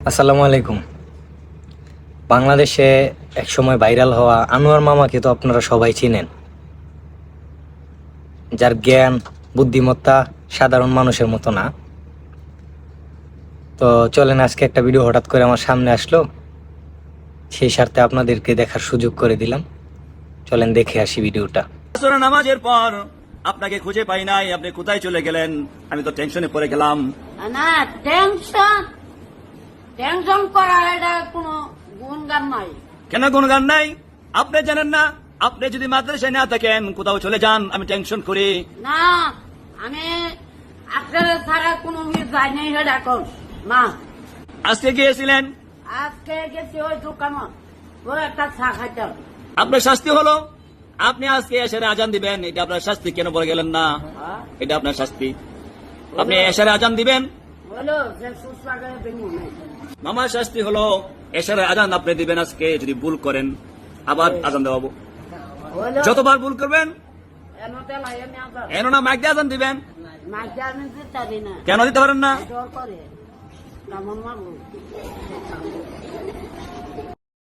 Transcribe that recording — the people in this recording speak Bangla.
আসসালামু আলাইকুম। বাংলাদেশে একসময় ভাইরাল হওয়া আনোয়ার মামাকে তো আপনারা সবাই চিনেন, যার জ্ঞান বুদ্ধিমত্তা সাধারণ মানুষের মতো না। তো চলেন, আজকে একটা ভিডিও হঠাৎ করে আমার সামনে আসলো, সেই স্বার্থে আপনাদেরকে দেখার সুযোগ করে দিলাম। চলেন দেখে আসি ভিডিওটা। আসরের নামাজের পর আপনাকে খুঁজে পাই নাই, আপনি কোথায় চলে গেলেন? আমি তো টেনশনে পড়ে গেলাম। না, টেনশন টেনশন করা এটা কোনো গুণগান নাই। কেন গুণগান নাই? আপনি জানেন না? আপনি যদি মাদ্রাসায় না থাকেন, কোথাও চলে যান, আমি টেনশন করি। না, আমি আপনার ছাড়া কোনো মিল যাই নাই সেটা কোন না। আজকে গিয়েছিলেন, আজকে গেছি ওই দোকানত, ওই একটা চা খাইতাম। আপনার শাস্তি হলো আপনি আজকে এশারে আজান দিবেন। এটা আপনার শাস্তি। কেন বলে গেলেন না? এটা আপনার শাস্তি। আপনি এশারে আজান দিবেন। হলো যে সুস্বাগত বেঙ্গু নাই। মামার শাস্তি হলো এশারে আজান আপনি দিবেন আজকে। যদি ভুল করেন আবার আজান দেওয়াবো। হলো যতবার ভুল করবেন এনতে লাই আমি আবার এন না মাইক দিয়ে আজান দিবেন। মাঝে আমি দিতে পারি না, কেন দিতে পারেন না? জোর করে কেমন মারবো।